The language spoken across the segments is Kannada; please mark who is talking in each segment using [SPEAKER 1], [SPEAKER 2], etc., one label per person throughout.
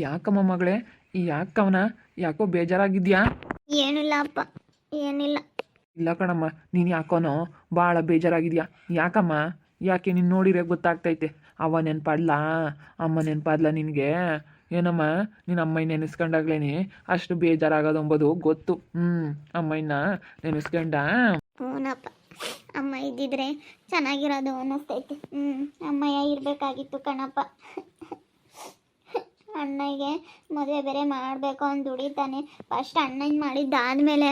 [SPEAKER 1] ಯಾಕಮ್ಮ ಮಗಳೇ, ಯಾಕವನ ಯಾಕೋ ಬೇಜಾರಾಗಿದ್ಯಾ?
[SPEAKER 2] ಏನಿಲ್ಲ ಅಪ್ಪ, ಏನಿಲ್ಲ.
[SPEAKER 1] ಇಲ್ಲ ಕಣಮ್ಮ, ನೀನು ಯಾಕೋನೋ ಭಾಳ ಬೇಜಾರಾಗಿದ್ಯಾ. ಯಾಕಮ್ಮ? ಯಾಕೆ ನೀನು ನೋಡಿರೆ ಗೊತ್ತಾಗ್ತೈತೆ. ಅವ ನೆನ್ಪಾಡ್ಲಾ, ಅಮ್ಮ ನೆನ್ಪಾಡ್ಲಾ ನಿನಗೆ? ಏನಮ್ಮ, ನಿನ್ನ ಅಮ್ಮಯ್ಯ ನೆನೆಸ್ಕೊಂಡಾಗ್ಲೇನೆ ಅಷ್ಟು ಬೇಜಾರಾಗೋದು ಅಂಬೋದು ಗೊತ್ತು. ಅಮ್ಮಯ್ಯನ ನೆನೆಸ್ಕೊಂಡ.
[SPEAKER 2] ಹ್ಞೂನಪ್ಪ, ಅಮ್ಮ ಇದ್ದಿದ್ರೆ ಚೆನ್ನಾಗಿರೋದು ಅನ್ನಿಸ್ತೈತಿ. ಅಮ್ಮಯ್ಯ ಇರಬೇಕಾಗಿತ್ತು ಕಣಪ್ಪ. ಅಣ್ಣಗೆ ಮದುವೆ ಬೇರೆ ಮಾಡಬೇಕು ಅಂತ ದುಡಿತಾನೆ. ಫಸ್ಟ್ ಅಣ್ಣನ ಮಾಡಿದ್ದಾದಮೇಲೆ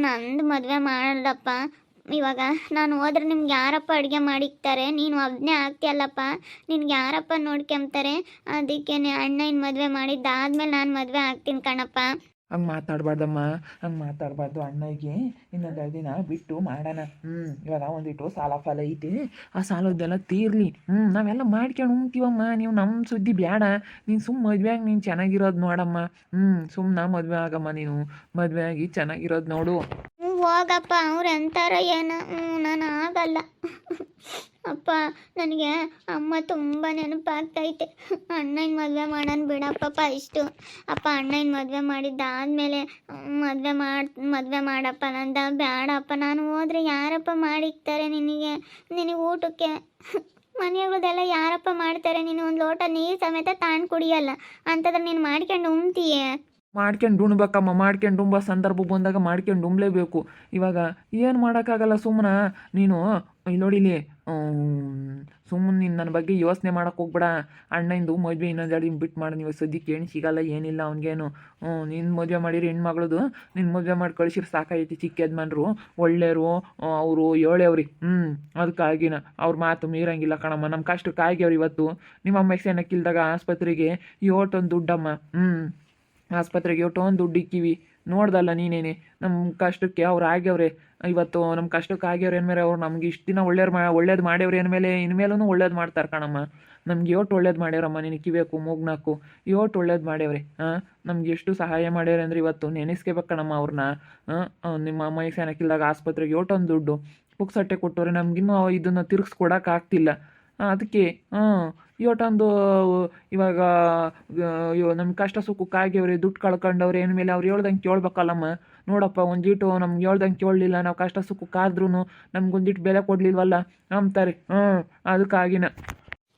[SPEAKER 2] ನಂದು ಮದುವೆ ಮಾಡಪ್ಪ. ಇವಾಗ ನಾನು ಹೋದ್ರೆ ನಿಮ್ಗೆ ಯಾರಪ್ಪ ಅಡುಗೆ ಮಾಡಿಕ್ತಾರೆ? ನೀನು ಒಬ್ಬನೇ ಆಗ್ತೀಯಲ್ಲಪ್ಪ, ನಿನ್ಗೆ ಯಾರಪ್ಪ ನೋಡ್ಕೊಂತಾರೆ? ಅದಕ್ಕೆ ಅಣ್ಣನ ಮದುವೆ ಮಾಡಿದ್ದಾದ್ಮೇಲೆ ನಾನು ಮದುವೆ ಆಗ್ತೀನಿ ಕಣಪ್ಪ.
[SPEAKER 1] ಹಂಗೆ ಮಾತಾಡಬಾರ್ದಮ್ಮ, ಹಂಗೆ ಮಾತಾಡಬಾರ್ದು. ಅಣ್ಣಗೆ ಇನ್ನೊಂದೆರಡು ದಿನ ಬಿಟ್ಟು ಮಾಡೋಣ. ಇವಾಗ ಒಂದಿಟ್ಟು ಸಾಲ ಫಲ ಐತಿ, ಆ ಸಾಲದ್ದೆಲ್ಲ ತೀರ್ಲಿ. ನಾವೆಲ್ಲ ಮಾಡ್ಕೊಂಡು ಉಣ್ತೀವಮ್ಮ. ನೀವು ನಮ್ಮ ಸುದ್ದಿ ಬೇಡ. ನೀನು ಮದುವೆಯಾಗಿ ನೀನು ಚೆನ್ನಾಗಿರೋದು ನೋಡಮ್ಮ. ಸುಮ್ಮನೆ ಮದುವೆ ಆಗಮ್ಮ. ನೀನು ಮದುವೆ ಆಗಿ ಚೆನ್ನಾಗಿರೋದು ನೋಡು.
[SPEAKER 2] ಹೋಗಪ್ಪ, ಅವ್ರು ಅಂತಾರ ಏನು? ನಾನು ಆಗಲ್ಲ ಅಪ್ಪ. ನನಗೆ ಅಮ್ಮ ತುಂಬ ನೆನಪಾಗ್ತೈತೆ. ಅಣ್ಣನ ಮದುವೆ ಮಾಡೋಣ ಬಿಡಪ್ಪ ಇಷ್ಟು. ಅಪ್ಪ ಅಣ್ಣನ ಮದುವೆ ಮಾಡಿದ್ದಾದಮೇಲೆ ಮದುವೆ ಮಾಡಪ್ಪ ನಂದ. ಬೇಡಪ್ಪ, ನಾನು ಹೋದ್ರೆ ಯಾರಪ್ಪ ಮಾಡಿಕ್ತಾರೆ ನಿನಗೆ ಊಟಕ್ಕೆ? ಮನೆಗಳದೆಲ್ಲ ಯಾರಪ್ಪ ಮಾಡ್ತಾರೆ? ನೀನು ಒಂದು ಲೋಟ ನೀರು ಸಮೇತ ತಾಂಡು ಕುಡಿಯಲ್ಲ, ಅಂಥದ್ರೆ ನೀನು ಮಾಡ್ಕೊಂಡು ಉಣ್ತೀಯೇ?
[SPEAKER 1] ಮಾಡ್ಕೊಂಡು ಉಣ್ಬೇಕಮ್ಮ. ಮಾಡ್ಕೊಂಡು ಉಂಬ ಸಂದರ್ಭ ಬಂದಾಗ ಮಾಡ್ಕೊಂಡು ಉಣ್ಲೇಬೇಕು. ಇವಾಗ ಏನು ಮಾಡೋಕ್ಕಾಗಲ್ಲ. ಸುಮ್ಮನೆ ನೀನು ಇಲ್ಲಿ ನೋಡಿಲಿ, ಸುಮ್ಮನೆ ನೀನು ನನ್ನ ಬಗ್ಗೆ ಯೋಚನೆ ಮಾಡೋಕೆ ಹೋಗ್ಬೇಡ. ಅಣ್ಣಂದು ಮದುವೆ ಇನ್ನೊಂದೆರಡು ದಿನ ಬಿಟ್ಟು ಮಾಡಿ. ನೀವು ಸದ್ಯಕ್ಕೆ ಏನು ಸಿಗಲ್ಲ, ಏನಿಲ್ಲ ಅವ್ನಿಗೇನು. ನಿನ್ನ ಮದುವೆ ಮಾಡಿರಿ ಹೆಣ್ಮಗಳದು, ನಿನ್ನ ಮದುವೆ ಮಾಡಿ ಕಳಿಸಿರಿ ಸಾಕಾಯ್ತಿ. ಚಿಕ್ಕ ಯಜಮಾನ್ರು ಒಳ್ಳೆಯವರು, ಅವರು ಹೇಳೇವ್ರಿ. ಅದಕ್ಕಾಗಿನ ಅವ್ರ ಮಾತು ಮೀರಂಗಿಲ್ಲ ಕಣಮ್ಮ. ನಮ್ಮ ಕಷ್ಟಕ್ಕೆ ಆಗ್ಯವ್ರಿ. ಇವತ್ತು ನಿಮ್ಮ ಅಮ್ಮ ಸೇನಕ್ಕಿಲ್ದಾಗ ಆಸ್ಪತ್ರೆಗೆ ಇವತ್ತೊಂದು ದುಡ್ಡಮ್ಮ. ಆಸ್ಪತ್ರೆಗೆ ಒಟ್ಟೊಂದು ದುಡ್ಡು ಇಕ್ಕಿವಿ. ನೋಡ್ದಲ್ಲ ನೀನೇನೆ, ನಮ್ಮ ಕಷ್ಟಕ್ಕೆ ಅವ್ರು ಆಗ್ಯವ್ರೆ. ಇವತ್ತು ನಮ್ಮ ಕಷ್ಟಕ್ಕೆ ಆಗ್ಯವ್ರೆ ಅಂದಮೇಲೆ ಅವ್ರು ನಮ್ಗೆ ಇಷ್ಟು ದಿನ ಒಳ್ಳೇದು ಮಾಡ್ಯವ್ರೆ ಅಂದಮೇಲೆ ಇನ್ಮೇಲೂ ಒಳ್ಳೇದು ಮಾಡ್ತಾರೆ ಕಣಮ್ಮ. ನಮ್ಗೆ ಇವತ್ತು ಒಳ್ಳೇದು ಮಾಡ್ಯಾರಮ್ಮ. ನೀನು ಕಿವಿಯಕು ಮೂಗ್ನಾಕು ಇವತ್ತು ಒಳ್ಳೇದು ಮಾಡ್ಯವ್ರೆ. ನಮ್ಗೆ ಎಷ್ಟು ಸಹಾಯ ಮಾಡ್ಯಾರೆ ಅಂದರೆ ಇವತ್ತು ನೆನೆಸ್ಕೋಬೇಕು ಕಣಮ್ಮ ಅವ್ರನ್ನ. ನಿಮ್ಮ ಅಮ್ಮ ಸೇನಕ್ಕಿಲ್ದಾಗ ಆಸ್ಪತ್ರೆಗೆ ಒಟ್ಟೊಂದು ದುಡ್ಡು ಪುಕ್ಸಟ್ಟೆ ಕೊಟ್ಟವ್ರೆ. ನಮಗಿನ್ನೂ ಇದನ್ನು ತಿರ್ಗಿಸ್ಕೊಡೋಕ್ಕಾಗ್ತಿಲ್ಲ. ಅದಕ್ಕೆ ಇವತ್ತೊಂದು ಇವಾಗ ನಮ್ಮ ಕಷ್ಟ ಸುಖಕ್ಕಾಗ್ಯವ್ರೆ, ದುಡ್ಡು ಕಳ್ಕೊಂಡವ್ರೆ ಅಂದಮೇಲೆ ಅವ್ರು ಹೇಳ್ದಂಗೆ ಕೇಳ್ಬೇಕಲ್ಲಮ್ಮ. ನೋಡಪ್ಪ, ಒಂದಿಟ್ಟು ನಮ್ಗೆ ಹೇಳ್ದಂಗೆ ಕೇಳಲಿಲ್ಲ, ನಾವು ಕಷ್ಟ ಸುಖಕ್ಕಾದ್ರೂ ನಮ್ಗೊಂದಿಟ್ಟು ಬೆಲೆ ಕೊಡಲಿಲ್ವಲ್ಲ ಅಂತಾರೆ. ಅದಕ್ಕಾಗಿನ.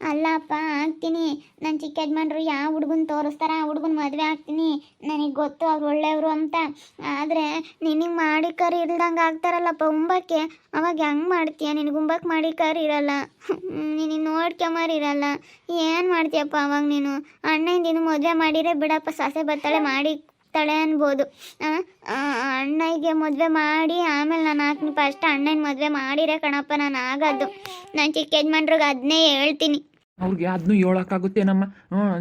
[SPEAKER 2] ಅಲ್ಲಪ್ಪ, ಆಗ್ತೀನಿ. ನನ್ನ ಚಿಕ್ಕ ಯಜಮಾನ್ರು ಯಾವ ಹುಡುಗನ ತೋರಿಸ್ತಾರ ಆ ಹುಡುಗನ ಮದುವೆ ಆಗ್ತೀನಿ. ನನಗೆ ಗೊತ್ತು ಅವ್ರು ಒಳ್ಳೆಯವರು ಅಂತ. ಆದರೆ ನಿನಗೆ ಮಾಡಿ ಕರಿ ಇಲ್ದಂಗೆ ಆಗ್ತಾರಲ್ಲಪ್ಪ ಉಂಬಕ್ಕೆ. ಅವಾಗ ಹೆಂಗೆ ಮಾಡ್ತೀಯ? ನಿನಗೆ ಉಂಬಕ್ಕೆ ಮಾಡಿ ಕರಿ ಇರಲ್ಲ, ನಿನಗೆ ನೋಡ್ಕೊಂಬರಿರಲ್ಲ. ಏನು ಮಾಡ್ತೀಯಪ್ಪ ಅವಾಗ ನೀನು? ಅಣ್ಣಂದಿನ ಮದುವೆ ಮಾಡಿದರೆ ಬಿಡಪ್ಪ, ಸೊಸೆ ಬರ್ತಾಳೆ ಮಾಡಿ ತಳೆ ಅನ್ಬೋದು. ಅಣ್ಣಗೆ ಮದುವೆ ಮಾಡಿ ಆಮೇಲೆ ನಾನು ಹಾಕ್ತೀನಿ. ಫಸ್ಟ್ ಅಣ್ಣನ ಮದುವೆ ಮಾಡಿರೇ ಕಣಪ್ಪ ನಾನು ಆಗೋದು. ನಾನು ಚಿಕ್ಕ ಯಜಮಾನ್ರಿಗೆ ಅದನ್ನೇ ಹೇಳ್ತೀನಿ.
[SPEAKER 1] ಅವ್ರಿಗೆ ಅದನ್ನೂ ಹೇಳೋಕ್ಕಾಗುತ್ತೇನಮ್ಮ?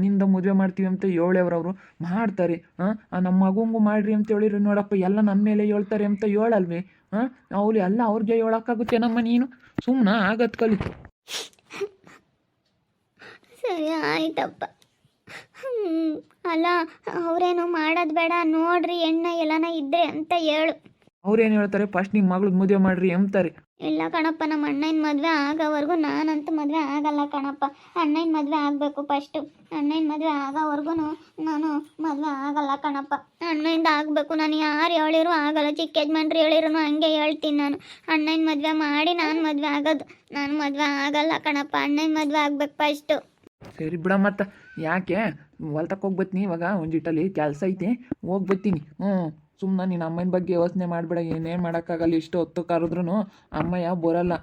[SPEAKER 1] ನಿಂದ ಮದುವೆ ಮಾಡ್ತೀವಿ ಅಂತ ಹೇಳೇವ್ರವರು ಮಾಡ್ತಾರೆ. ನಮ್ಮ ಮಗುಂಗು ಮಾಡ್ರಿ ಅಂತ ಹೇಳಿರಿ. ನೋಡಪ್ಪ, ಎಲ್ಲ ನಮ್ಮ ಮೇಲೆ ಹೇಳ್ತಾರೆ ಅಂತ ಹೇಳಲ್ವೇ? ಅವ್ರು ಎಲ್ಲ ಅವ್ರಿಗೆ ಹೇಳೋಕ್ಕಾಗುತ್ತೇನಮ್ಮ? ನೀನು ಸುಮ್ಮನೆ ಆಗತ್ ಕಲಿ.
[SPEAKER 2] ಸರಿ ಆಯ್ತಪ್ಪ. ಅಲ್ಲ, ಅವರೇನು ಮಾಡೋದು ಬೇಡ, ನೋಡ್ರಿ ಎಣ್ಣ ಎಲ್ಲನ ಇದ್ರೆ ಅಂತ ಹೇಳು.
[SPEAKER 1] ಅವ್ರೇನು ಹೇಳ್ತಾರೆ? ಫಸ್ಟ್ ನಿಮ್ಮ ಮಗಳಿಗೆ ಮದುವೆ ಮಾಡ್ರಿ ಅಂತಾರೆ.
[SPEAKER 2] ಇಲ್ಲ ಕಣಪ್ಪ, ನಮ್ಮ ಅಣ್ಣನ ಮದುವೆ ಆಗೋವರೆಗೂ ನಾನಂತೂ ಮದುವೆ ಆಗಲ್ಲ ಕಣಪ್ಪ. ಅಣ್ಣನ ಮದುವೆ ಆಗಬೇಕು ಫಸ್ಟು. ಅಣ್ಣನ ಮದುವೆ ಆಗೋವರೆಗೂ ನಾನು ಮದುವೆ ಆಗಲ್ಲ ಕಣಪ್ಪ. ಅಣ್ಣಯಿಂದ ಆಗಬೇಕು. ನಾನು ಯಾರು ಹೇಳಿರೂ ಆಗಲ್ಲ. ಚಿಕ್ಕ ಯಜಮಾನ್ರು ಹೇಳಿರೂ ಹಂಗೆ ಹೇಳ್ತೀನಿ ನಾನು. ಅಣ್ಣನ ಮದುವೆ ಮಾಡಿ ನಾನು ಮದುವೆ ಆಗೋದು. ನಾನು ಮದುವೆ ಆಗಲ್ಲ ಕಣಪ್ಪ. ಅಣ್ಣನ ಮದುವೆ ಆಗ್ಬೇಕು ಫಸ್ಟು.
[SPEAKER 1] ಸರಿ ಬಿಡ, ಮತ್ತೆ ಯಾಕೆ ಹೊಲ್ತಕ್ಕೆ ಹೋಗ್ಬತ್ತೀನಿ. ಇವಾಗ ಒಂದಿಟ್ಟಲ್ಲಿ ಕೆಲಸ ಐತಿ, ಹೋಗ್ಬತ್ತೀನಿ. ಸುಮ್ಮನೆ ನೀನು ಅಮ್ಮನ ಬಗ್ಗೆ ಯೋಚನೆ ಮಾಡಬೇಡ. ಏನೇನು ಮಾಡೋಕ್ಕಾಗಲ್ಲ. ಇಷ್ಟು ಹೊತ್ತು ಕರೆದ್ರೂ ಅಮ್ಮಯ್ಯ ಬರೋಲ್ಲ.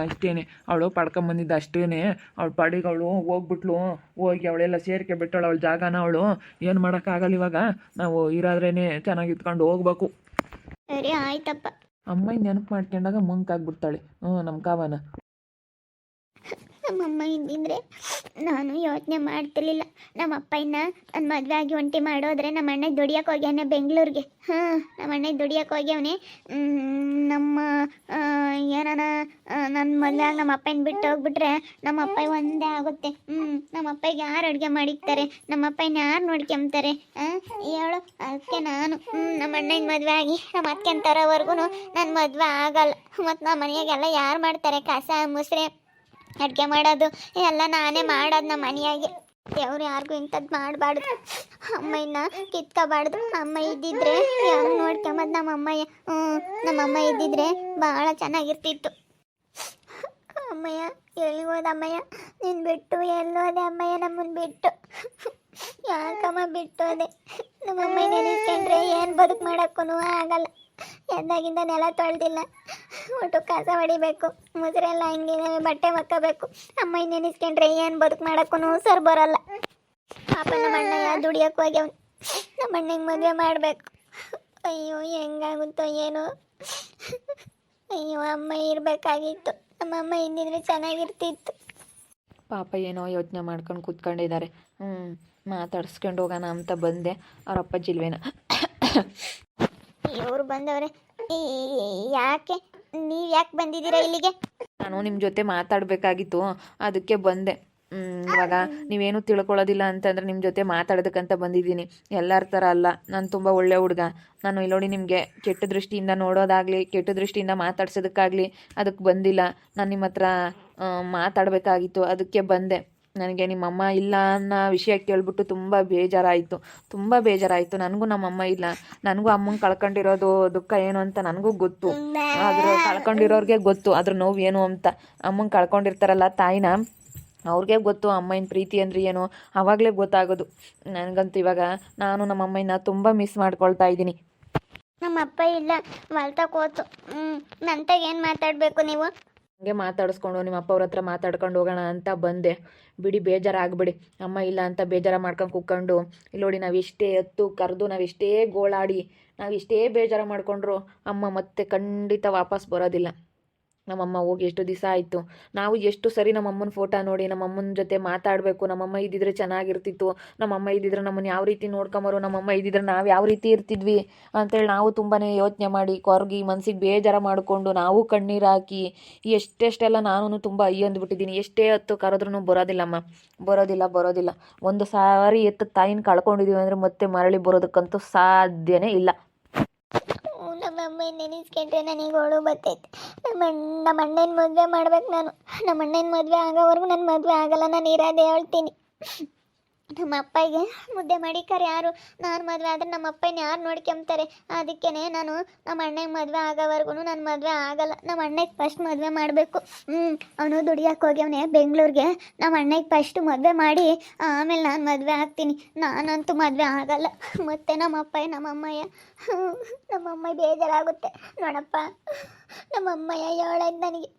[SPEAKER 1] ಅಷ್ಟೇ, ಅವಳು ಪಡ್ಕೊಂಬಂದಿದ್ದು ಅಷ್ಟೇ. ಅವಳು ಪಾಡಿಗೆ ಅವಳು ಹೋಗ್ಬಿಟ್ಲು. ಹೋಗಿ ಅವಳೆಲ್ಲ ಸೇರ್ಕೆ ಬಿಟ್ಟಳು ಅವಳ ಜಾಗನ. ಅವಳು ಏನು ಮಾಡೋಕ್ಕಾಗಲ್ಲ. ಇವಾಗ ನಾವು ಇರಾದ್ರೇ ಚೆನ್ನಾಗಿ ಇತ್ಕೊಂಡು ಹೋಗ್ಬೇಕು.
[SPEAKER 2] ಸರಿ ಆಯ್ತಪ್ಪ.
[SPEAKER 1] ಅಮ್ಮನ ನೆನಪು ಮಾಡ್ಕೊಂಡಾಗ ಮುಂಕಾಗ್ಬಿಡ್ತಾಳೆ ನಮ್ಮ ಕಾವನ.
[SPEAKER 2] ನಮ್ಮಮ್ಮ ಇದ್ದಿದ್ರೆ ನಾನು ಯೋಚನೆ ಮಾಡ್ತಿರ್ಲಿಲ್ಲ. ನಮ್ಮ ಅಪ್ಪಯ್ಯನ ನನ್ನ ಮದುವೆ ಆಗಿ ಒಂಟಿ ಮಾಡೋದ್ರೆ ನಮ್ಮ ಅಣ್ಣ ದುಡಿಯೋಕೆ ಹೋಗ್ಯಾನೆ ಬೆಂಗಳೂರಿಗೆ. ನಮ್ಮ ಅಣ್ಣ ದುಡಿಯೋಕೆ ಹೋಗ್ಯವನೆ. ನಮ್ಮ ಏನಾನ ನನ್ನ ಮದುವೆ ನಮ್ಮ ಅಪ್ಪಯ್ಯನ ಬಿಟ್ಟು ಹೋಗ್ಬಿಟ್ರೆ ನಮ್ಮ ಅಪ್ಪಯ್ಯ ಒಂದೇ ಆಗುತ್ತೆ. ನಮ್ಮ ಅಪ್ಪಯ್ಯಗೆ ಯಾರು ಅಡುಗೆ ಮಾಡಿಕ್ತಾರೆ? ನಮ್ಮ ಅಪ್ಪಯ್ಯನ ಯಾರು ನೋಡ್ಕೊಂತಾರೆ ಹೇಳು? ಅದಕ್ಕೆ ನಾನು ನಮ್ಮ ಅಣ್ಣನ ಮದುವೆ ಆಗಿ ನಮ್ಮ ಅಕ್ಕನ ತರೋವರೆಗೂ ನನ್ನ ಮದುವೆ ಆಗಲ್ಲ. ಮತ್ತು ನಮ್ಮ ಮನೆಯಾಗೆಲ್ಲ ಯಾರು ಮಾಡ್ತಾರೆ? ಕಸ ಮುಸ್ರೆ ಅಡುಗೆ ಮಾಡೋದು ಎಲ್ಲ ನಾನೇ ಮಾಡೋದು ನಮ್ಮ ಮನೆಯಾಗೆ. ದೇವ್ರು ಯಾರಿಗೂ ಇಂಥದ್ದು ಮಾಡಬಾರ್ದು. ಅಮ್ಮಯ್ಯನ ಕಿತ್ಕೋಬಾರ್ದು. ಅಮ್ಮ ಇದ್ದಿದ್ರೆ ಹೆಂಗೆ ನೋಡ್ಕೊಂಬದು ನಮ್ಮ ಅಮ್ಮಯ್ಯ. ನಮ್ಮ ಅಮ್ಮ ಇದ್ದಿದ್ರೆ ಭಾಳ ಚೆನ್ನಾಗಿರ್ತಿತ್ತು. ಅಮ್ಮಯ್ಯ ಎಲ್ಲಿ ಹೋದ ಅಮ್ಮಯ್ಯ? ನೀನು ಬಿಟ್ಟು ಎಲ್ಲೋದೆ ಅಮ್ಮಯ್ಯ? ನಮ್ಮನ್ನು ಬಿಟ್ಟು ಯಾಕಮ್ಮ ಬಿಟ್ಟು ಹೋದೆ? ನಮ್ಮ ಅಮ್ಮಯ್ಯ ನೆನೆಸ್ಕೊಂಡ್ರೆ ಏನು ಬದುಕು ಮಾಡೋಕ್ಕೂ ಆಗಲ್ಲ. ಎದ್ದಾಗಿಂದ ನೆಲ ತೊಳೆದಿಲ್ಲ, ಒಟ್ಟು ಕಸ ಹೊಡಿಬೇಕು, ಮುಸುರೆಲ್ಲ ಹಿಂಗೆ ಬಟ್ಟೆ ಒಕ್ಕಬೇಕು. ಅಮ್ಮಯ್ಯ ನೆನೆಸ್ಕೊಂಡ್ರೆ ಏನು ಬದುಕು ಮಾಡೋಕ್ಕೂ ಸರ್ ಬರೋಲ್ಲ. ಪಾಪ ನಮ್ಮ ಅಣ್ಣಯ್ಯ ದುಡಿಯೋಕೆ ಹೋಗ್ಯವ್ನು. ನಮ್ಮ ಅಣ್ಣಂಗೆ ಮದುವೆ ಮಾಡಬೇಕು. ಅಯ್ಯೋ ಹೆಂಗಾಗುತ್ತೋ ಏನೋ. ಅಯ್ಯೋ ಅಮ್ಮ ಇರಬೇಕಾಗಿತ್ತು. ನಮ್ಮ ಅಮ್ಮ ಇದ್ದಿದ್ರೆ ಚೆನ್ನಾಗಿರ್ತಿತ್ತು.
[SPEAKER 3] ಪಾಪ ಏನೋ ಯೋಚನೆ ಮಾಡ್ಕೊಂಡು ಕೂತ್ಕೊಂಡಿದ್ದಾರೆ. ಮಾತಾಡ್ಸ್ಕೊಂಡು ಹೋಗೋಣ ಅಂತ ಬಂದೆ. ಅವ್ರ ಅಪ್ಪಾಜಿಲ್ವೇನ?
[SPEAKER 2] ಇವರು ಬಂದವ್ರೆ. ಯಾಕೆ ನೀವು ಯಾಕೆ ಬಂದಿದ್ದೀರಾ ಇಲ್ಲಿಗೆ?
[SPEAKER 3] ನಾನು ನಿಮ್ಮ ಜೊತೆ ಮಾತಾಡಬೇಕಾಗಿತ್ತು, ಅದಕ್ಕೆ ಬಂದೆ. ಇವಾಗ ನೀವೇನು ತಿಳ್ಕೊಳ್ಳೋದಿಲ್ಲ ಅಂತಂದರೆ ನಿಮ್ಮ ಜೊತೆ ಮಾತಾಡೋದಕ್ಕಂತ ಬಂದಿದ್ದೀನಿ. ಎಲ್ಲರ ಥರ ಅಲ್ಲ, ನಾನು ತುಂಬ ಒಳ್ಳೆ ಹುಡುಗ. ನಾನು ಇಲ್ಲೋಡಿ ನಿಮಗೆ ಕೆಟ್ಟ ದೃಷ್ಟಿಯಿಂದ ನೋಡೋದಾಗಲಿ, ಕೆಟ್ಟ ದೃಷ್ಟಿಯಿಂದ ಮಾತಾಡ್ಸೋದಕ್ಕಾಗಲಿ ಅದಕ್ಕೆ ಬಂದಿಲ್ಲ. ನಾನು ನಿಮ್ಮ ಹತ್ರ ಮಾತಾಡಬೇಕಾಗಿತ್ತು, ಅದಕ್ಕೆ ಬಂದೆ. ನನಗೆ ನಿಮ್ಮಮ್ಮ ಇಲ್ಲ ಅನ್ನೋ ವಿಷಯ ಕೇಳ್ಬಿಟ್ಟು ತುಂಬ ಬೇಜಾರಾಯಿತು. ನನಗೂ ನಮ್ಮಮ್ಮ ಇಲ್ಲ, ನನಗೂ ಅಮ್ಮಂಗೆ ಕಳ್ಕೊಂಡಿರೋದು ದುಃಖ ಏನು ಅಂತ ನನಗೂ ಗೊತ್ತು. ಆದರೂ ಕಳ್ಕೊಂಡಿರೋರಿಗೆ ಗೊತ್ತು ಅದ್ರ ನೋವು ಏನು ಅಂತ. ಅಮ್ಮಂಗೆ ಕಳ್ಕೊಂಡಿರ್ತಾರಲ್ಲ ತಾಯಿನ, ಅವ್ರಿಗೆ ಗೊತ್ತು ಅಮ್ಮನ ಪ್ರೀತಿ ಅಂದರೆ ಏನು, ಆವಾಗಲೇ ಗೊತ್ತಾಗೋದು. ನನಗಂತೂ ಇವಾಗ ನಾನು ನಮ್ಮ ಅಮ್ಮನ ತುಂಬ ಮಿಸ್ ಮಾಡ್ಕೊಳ್ತಾ ಇದ್ದೀನಿ.
[SPEAKER 2] ನಮ್ಮ ಅಪ್ಪ ಇಲ್ಲ, ಹೊಲ್ತಕ್ಕೆ ಹೋತು. ನಂತಾಗ ಏನು ಮಾತಾಡಬೇಕು ನೀವು?
[SPEAKER 3] ಹಂಗೆ ಮಾತಾಡಿಸ್ಕೊಂಡು ನಿಮ್ಮ ಅಪ್ಪ ಅವ್ರ ಹತ್ರ ಮಾತಾಡ್ಕೊಂಡು ಹೋಗೋಣ ಅಂತ ಬಂದೆ. ಬಿಡಿ, ಬೇಜಾರಾಗಬೇಡಿ. ಅಮ್ಮ ಇಲ್ಲ ಅಂತ ಬೇಜಾರ ಮಾಡ್ಕೊಂಡು ಕೂತ್ಕೊಂಡು ಇಲ್ಲೋಡಿ, ನಾವೆಷ್ಟೇ ಎತ್ತು ಕರೆದು, ನಾವೆಷ್ಟೇ ಗೋಳಾಡಿ, ನಾವೆಷ್ಟೇ ಬೇಜಾರು ಮಾಡಿಕೊಂಡ್ರು ಅಮ್ಮ ಮತ್ತೆ ಖಂಡಿತ ವಾಪಸ್ ಬರೋದಿಲ್ಲ. ನಮ್ಮಮ್ಮ ಹೋಗಿ ಎಷ್ಟು ದಿವಸ ಆಯಿತು. ನಾವು ಎಷ್ಟು ಸರಿ ನಮ್ಮಮ್ಮನ ಫೋಟೋ ನೋಡಿ ನಮ್ಮಮ್ಮನ ಜೊತೆ ಮಾತಾಡಬೇಕು, ನಮ್ಮಮ್ಮ ಇದ್ದಿದ್ರೆ ಚೆನ್ನಾಗಿರ್ತಿತ್ತು, ನಮ್ಮಮ್ಮ ಇದ್ದಿದ್ರೆ ನಮ್ಮನ್ನು ಯಾವ ರೀತಿ ನೋಡ್ಕೊಂಬರು, ನಮ್ಮಮ್ಮ ಇದ್ದಿದ್ರೆ ನಾವು ಯಾವ ರೀತಿ ಇರ್ತಿದ್ವಿ ಅಂತೇಳಿ ನಾವು ತುಂಬಾ ಯೋಚನೆ ಮಾಡಿ ಕೊರಗಿ ಮನಸ್ಸಿಗೆ ಬೇಜಾರು ಮಾಡಿಕೊಂಡು ನಾವು ಕಣ್ಣೀರು ಹಾಕಿ ಎಷ್ಟೆಷ್ಟೆಲ್ಲ ನಾನು ತುಂಬ ಅಯ್ಯಂದ್ಬಿಟ್ಟಿದ್ದೀನಿ. ಎಷ್ಟೇ ಹೊತ್ತು ಕರೆದ್ರೂ ಬರೋದಿಲ್ಲಮ್ಮ, ಬರೋದಿಲ್ಲ. ಒಂದು ಸಾರಿ ಎತ್ತು ತಾಯಿನ ಕಳ್ಕೊಂಡಿದ್ದೀವಿ ಅಂದರೆ ಮತ್ತೆ ಮರಳಿ ಬರೋದಕ್ಕಂತೂ ಸಾಧ್ಯನೇ ಇಲ್ಲ.
[SPEAKER 2] ನಮ್ಮ ಅಮ್ಮ ನೆನೆಸ್ಕೊಂಡ್ರೆ ನನಗೆ ಹೊಳು ಬರ್ತೈತೆ. ನಮ್ಮ ಅಣ್ಣನ ಮದುವೆ ಮಾಡ್ಬೇಕು ನಾನು. ನಮ್ಮ ಅಣ್ಣನ ಮದುವೆ ಆಗೋವರೆಗೂ ನನ್ನ ಮದುವೆ ಆಗಲ್ಲ. ನಾನು ಇರೋದೇ ಹೇಳ್ತೀನಿ. ನಮ್ಮ ಅಪ್ಪಗೆ ಮುದ್ದೆ ಮಾಡಿಕರ್ ಯಾರು? ನಾನು ಮದುವೆ ಆದರೆ ನಮ್ಮ ಅಪ್ಪನ ಯಾರು ನೋಡ್ಕೊಂತಾರೆ? ಅದಕ್ಕೇ ನಾನು ನಮ್ಮ ಅಣ್ಣಗೆ ಮದುವೆ ಆಗೋವರೆಗೂ ನನ್ನ ಮದುವೆ ಆಗಲ್ಲ. ನಮ್ಮ ಅಣ್ಣಗೆ ಫಸ್ಟ್ ಮದುವೆ ಮಾಡಬೇಕು. ಅವನು ದುಡಿಯೋಕೆ ಹೋಗ್ಯವನೇ ಬೆಂಗಳೂರಿಗೆ. ನಮ್ಮ ಅಣ್ಣಗೆ ಫಸ್ಟ್ ಮದುವೆ ಮಾಡಿ ಆಮೇಲೆ ನಾನು ಮದುವೆ ಆಗ್ತೀನಿ. ನಾನಂತೂ ಮದುವೆ ಆಗಲ್ಲ. ಮತ್ತು ನಮ್ಮಮ್ಮಯ್ಯ ಬೇಜಾರಾಗುತ್ತೆ ನೋಡಪ್ಪ. ನಮ್ಮಮ್ಮಯ್ಯ ಹೇಳೋದು ನನಗೆ,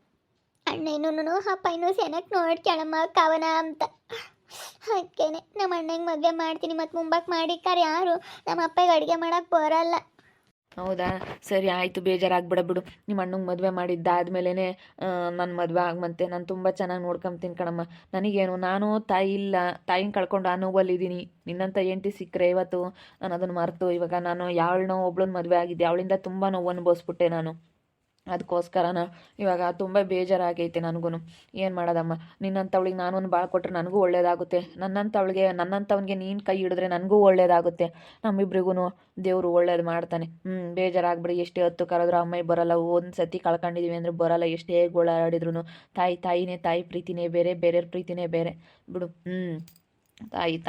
[SPEAKER 2] ಅಣ್ಣನೂ ಅಪ್ಪನೂ ಸೆನಕ್ಕೆ ನೋಡ್ಕೊಳಮ್ಮ ಕವನ ಅಂತ. ಅದಕ್ಕೇನೆ ನಮ್ಮ ಅಣ್ಣಂಗೆ ಮದುವೆ ಮಾಡ್ತೀನಿ. ಮತ್ತು ಮುಂಬಕ್ಕೆ ಮಾಡಿಕಾರ ಯಾರು? ನಮ್ಮ ಅಪ್ಪಗೆ ಅಡುಗೆ ಮಾಡೋಕ್ಕೆ ಬರಲ್ಲ.
[SPEAKER 3] ಹೌದಾ, ಸರಿ ಆಯಿತು, ಬೇಜಾರಾಗ್ಬಿಡ ಬಿಡು. ನಿಮ್ಮ ಅಣ್ಣಂಗೆ ಮದುವೆ ಮಾಡಿದ್ದಾದ್ಮೇಲೆ ನನ್ನ ಮದುವೆ ಆಗಮಂತೆ. ನಾನು ತುಂಬ ಚೆನ್ನಾಗಿ ನೋಡ್ಕೊಂತೀನಿ ಕಣಮ್ಮ. ನನಗೇನು, ನಾನು ತಾಯಿ ಇಲ್ಲ, ತಾಯಿನ ಕಳ್ಕೊಂಡು ಆ ನೋವಲ್ಲಿದ್ದೀನಿ. ನಿನ್ನಂಥ ಹೆಂಡತಿ ಸಿಕ್ಕರೆ ಇವತ್ತು ನಾನು ಅದನ್ನು ಮರೆತು ಇವಾಗ ನಾನು ಯಾವಳನ್ನೋ ಒಬ್ಳನ್ನ ಮದುವೆ ಆಗಿದ್ದೆ, ಅವಳಿಂದ ತುಂಬ ನೋವು ಅನುಭವಿಸ್ಬಿಟ್ಟೆ ನಾನು. ಅದಕ್ಕೋಸ್ಕರನ ಇವಾಗ ತುಂಬ ಬೇಜಾರಾಗೈತೆ ನನಗೂ. ಏನು ಮಾಡೋದಮ್ಮ, ನಿನ್ನಂಥವಳಿಗೆ ನಾನೊಂದು ಭಾಳ ಕೊಟ್ಟರೆ ನನಗೂ ಒಳ್ಳೇದಾಗುತ್ತೆ. ನನ್ನಂಥವ್ನಿಗೆ ನೀನು ಕೈ ಹಿಡಿದ್ರೆ ನನಗೂ ಒಳ್ಳೇದಾಗುತ್ತೆ. ನಮ್ಮಿಬ್ರಿಗೂ ದೇವರು ಒಳ್ಳೇದು ಮಾಡ್ತಾನೆ. ಬೇಜಾರಾಗ್ಬಿಡಿ. ಎಷ್ಟೇ ಹೊತ್ತು ಕರೆದ್ರೂ ಅಮ್ಮ ಬರೋಲ್ಲ. ಒಂದು ಸತಿ ಕಳ್ಕೊಂಡಿದ್ದೀವಿ ಅಂದರೆ ಬರೋಲ್ಲ. ಎಷ್ಟೇ ಗೋಳಾಡಿದ್ರು ತಾಯಿನೇ, ತಾಯಿ ಪ್ರೀತಿನೇ ಬೇರೆ, ಬೇರೆಯವ್ರ ಪ್ರೀತಿನೇ ಬೇರೆ ಬಿಡು.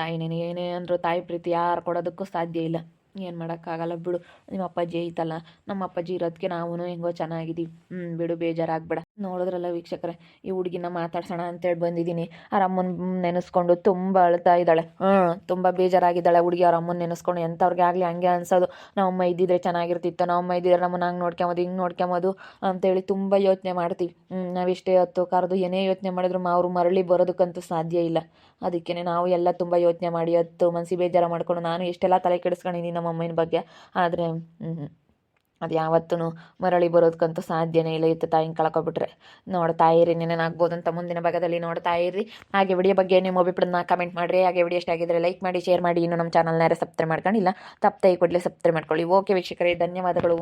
[SPEAKER 3] ತಾಯಿನೇ ಏನೇ ಅಂದರೂ ತಾಯಿ ಪ್ರೀತಿ ಯಾರು ಕೊಡೋದಕ್ಕೂ ಸಾಧ್ಯ ಇಲ್ಲ. ಏನು ಮಾಡೋಕ್ಕಾಗಲ್ಲ ಬಿಡು. ನಿಮ್ಮ ಅಪ್ಪಾಜಿ ಐತಲ್ಲ, ನಮ್ಮ ಅಪ್ಪಾಜಿ ಇರೋದಕ್ಕೆ ನಾವು ಹೆಂಗೋ ಚೆನ್ನಾಗಿದ್ದೀವಿ. ಬಿಡು, ಬೇಜಾರಾಗ್ಬೇಡ. ನೋಡಿದ್ರಲ್ಲ ವೀಕ್ಷಕರೇ, ಈ ಹುಡುಗಿನ ಮಾತಾಡ್ಸೋಣ ಅಂತೇಳಿ ಬಂದಿದ್ದೀನಿ. ಅವ್ರ ಅಮ್ಮನ ನೆನೆಸ್ಕೊಂಡು ತುಂಬ ಅಳ್ತಾ ಇದ್ದಾಳೆ. ತುಂಬ ಬೇಜಾರಾಗಿದ್ದಾಳೆ ಹುಡುಗಿ. ಅವ್ರ ಅಮ್ಮನ ನೆನೆಸ್ಕೊಂಡು ಎಂಥವ್ರಿಗೆ ಆಗಲಿ ಹಂಗೆ ಅನ್ಸೋದು. ನಮ್ಮಮ್ಮ ಇದ್ದಿದ್ರೆ ಚೆನ್ನಾಗಿರ್ತಿತ್ತು, ನಮ್ಮಮ್ಮ ಇದ್ದಿದ್ರೆ ನಮ್ಮನ್ನ ಹಂಗೆ ನೋಡ್ಕೊಂಬೋದು, ಹಿಂಗೆ ನೋಡ್ಕೊಂಬೋದು ಅಂತೇಳಿ ತುಂಬ ಯೋಚನೆ ಮಾಡ್ತೀವಿ. ನಾವೆಷ್ಟೇ ಹೊತ್ತು ಕರೆದು ಏನೇ ಯೋಚನೆ ಮಾಡಿದ್ರು ಅವರು ಮರಳಿ ಬರೋದಕ್ಕಂತೂ ಸಾಧ್ಯ ಇಲ್ಲ. ಅದಕ್ಕೇ ನಾವು ಎಲ್ಲ ತುಂಬ ಯೋಚನೆ ಮಾಡಿ ಮನಸ್ಸಿಗೆ ಬೇಜಾರು ಮಾಡ್ಕೊಂಡು ನಾನು ಎಷ್ಟೆಲ್ಲ ತಲೆ ಕೆಡಿಸ್ಕೊಂಡಿದ್ದೀನಿ ನಮ್ಮ ಅಮ್ಮನ ಬಗ್ಗೆ. ಆದರೆ ಅದು ಯಾವತ್ತೂ ಮರಳಿ ಬರೋದಕ್ಕಂತೂ ಸಾಧ್ಯನೇ ಇಲ್ಲ. ಇತ್ತು ತಾಯಿನ ಕಳ್ಕೊಬಿಟ್ರೆ. ನೋಡ್ತಾ ಇರಿ, ನೆನೇನಾಗ್ಬೋದು ಅಂತ ಮುಂದಿನ ಭಾಗದಲ್ಲಿ ನೋಡ್ತಾ ಇರಿ. ಹಾಗೆ ವಿಡಿಯೋ ಬಗ್ಗೆ ನಿಮ್ಮ ಅಭಿಪ್ರಾಯನ ಕಮೆಂಟ್ ಮಾಡಿರಿ. ಹಾಗೆ ವಿಡಿಯೋ ಇಷ್ಟ ಆಗಿದ್ರೆ ಲೈಕ್ ಮಾಡಿ, ಶೇರ್ ಮಾಡಿ. ಇನ್ನು ನಮ್ಮ ಚಾನಲ್ನ ಸಬ್ಸ್ಕ್ರೈಬ್ ಮಾಡ್ಕೊಂಡಿಲ್ಲ, ತಪ್ಪದೆ ಕೂಡಲೇ ಸಬ್ಸ್ಕ್ರೈಬ್ ಮಾಡ್ಕೊಳ್ಳಿ. ಓಕೆ ವೀಕ್ಷಕರೇ, ಧನ್ಯವಾದಗಳು.